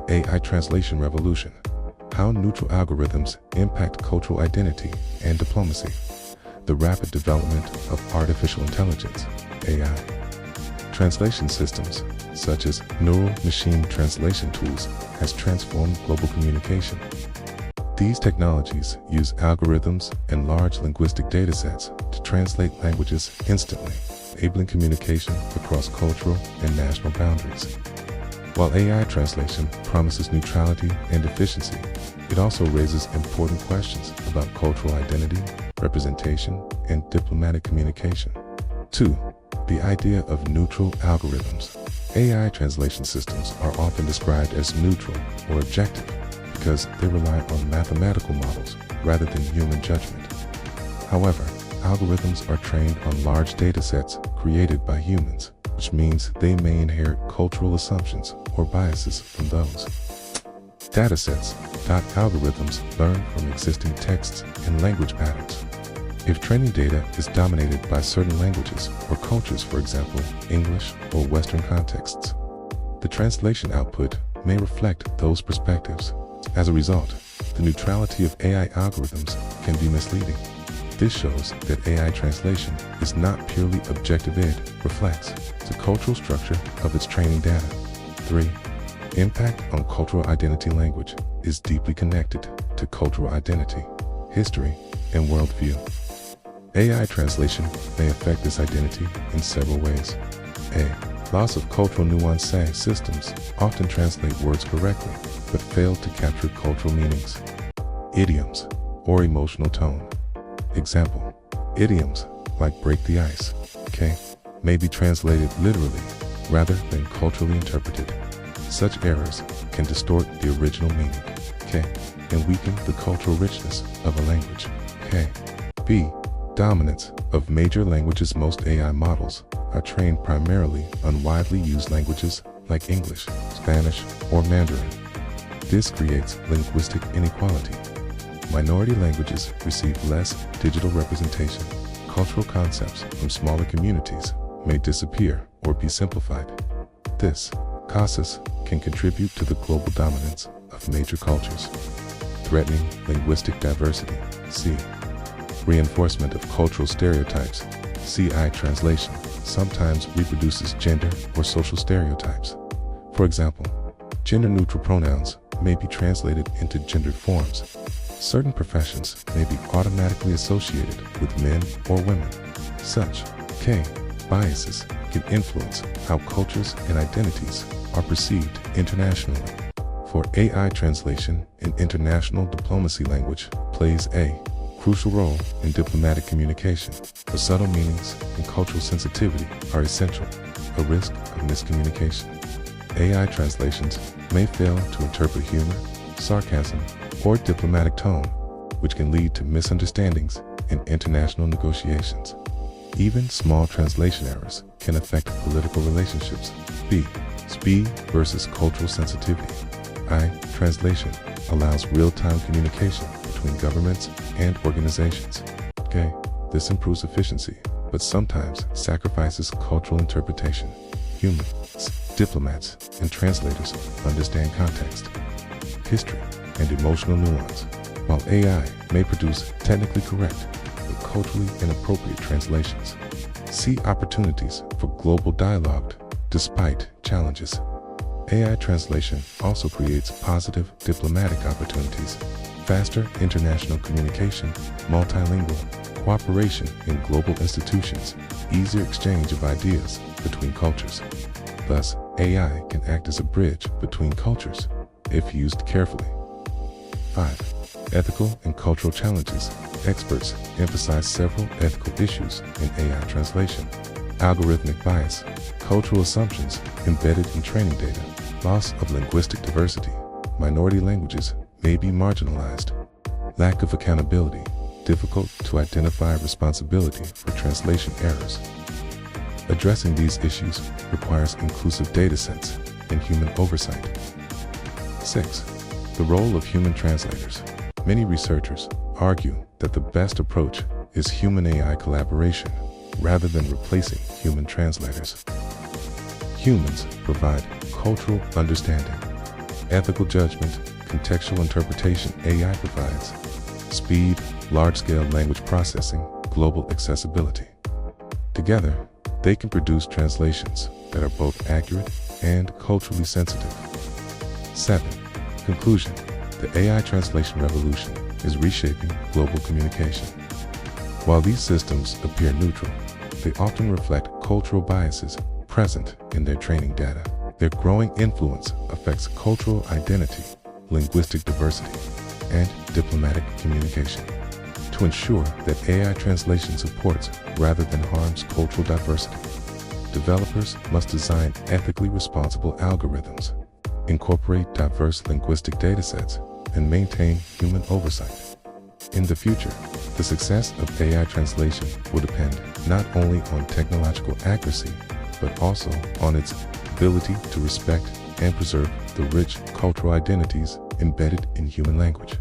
The AI translation revolution. How neutral algorithms impact cultural identity and diplomacy. The rapid development of artificial intelligence, AI. Translation systems, such as neural machine translation tools, has transformed global communication. These technologies use algorithms and large linguistic datasets to translate languages instantly, enabling communication across cultural and national boundaries. While AI translation promises neutrality and efficiency, it also raises important questions about cultural identity, representation, and diplomatic communication. 2. The idea of neutral algorithms. AI translation systems are often described as neutral or objective because they rely on mathematical models rather than human judgment. However, algorithms are trained on large datasets created by humans, which means they may inherit cultural assumptions or biases from those datasets. Algorithms learn from existing texts and language patterns. If training data is dominated by certain languages or cultures, for example, English or Western contexts, the translation output may reflect those perspectives. As a result, the neutrality of AI algorithms can be misleading. This shows that AI translation is not purely objective, it reflects the cultural structure of its training data. 3. Impact on cultural identity. Language is deeply connected to cultural identity, history, and worldview. AI translation may affect this identity in several ways. A. Loss of cultural nuance. Systems often translate words correctly, but fail to capture cultural meanings. Idioms or emotional tone. Example, idioms like break the ice, may be translated literally rather than culturally interpreted. Such errors can distort the original meaning, and weaken the cultural richness of a language. B. Dominance of major languages. Most AI models are trained primarily on widely used languages like English, Spanish, or Mandarin. This creates linguistic inequality. Minority languages receive less digital representation. Cultural concepts from smaller communities may disappear or be simplified. This causes can contribute to the global dominance of major cultures, threatening linguistic diversity. C. Reinforcement of cultural stereotypes. CI translation sometimes reproduces gender or social stereotypes. For example, gender-neutral pronouns may be translated into gendered forms. Certain professions may be automatically associated with men or women. Such biases can influence how cultures and identities are perceived internationally. For AI translation in international diplomacy, language plays a crucial role in diplomatic communication. The subtle meanings and cultural sensitivity are essential. A risk of miscommunication. AI translations may fail to interpret humor, sarcasm, or diplomatic tone, which can lead to misunderstandings in international negotiations. Even small translation errors can affect political relationships. B. Speed versus cultural sensitivity. Translation allows real-time communication between governments and organizations. This improves efficiency, but sometimes sacrifices cultural interpretation. Humans, diplomats, and translators understand context, history, and emotional nuance, while AI may produce technically correct but culturally inappropriate translations. See opportunities for global dialogue despite challenges. AI translation also creates positive diplomatic opportunities. Faster international communication, multilingual cooperation in global institutions, easier exchange of ideas between cultures. Thus, AI can act as a bridge between cultures if used carefully. 5. Ethical and cultural challenges. Experts emphasize several ethical issues in AI translation. Algorithmic bias, cultural assumptions embedded in training data, loss of linguistic diversity, minority languages may be marginalized, lack of accountability, difficult to identify responsibility for translation errors. Addressing these issues requires inclusive datasets and human oversight. 6. The role of human translators. Many researchers argue that the best approach is human-AI collaboration rather than replacing human translators. Humans provide cultural understanding, ethical judgment, contextual interpretation AI provides, speed, large-scale language processing, global accessibility. Together, they can produce translations that are both accurate and culturally sensitive. 7. Conclusion. The AI translation revolution is reshaping global communication. While these systems appear neutral, they often reflect cultural biases present in their training data. Their growing influence affects cultural identity, linguistic diversity, and diplomatic communication. To ensure that AI translation supports rather than harms cultural diversity, developers must design ethically responsible algorithms, incorporate diverse linguistic datasets, and maintain human oversight. In the future, the success of AI translation will depend not only on technological accuracy, but also on its ability to respect and preserve the rich cultural identities embedded in human language.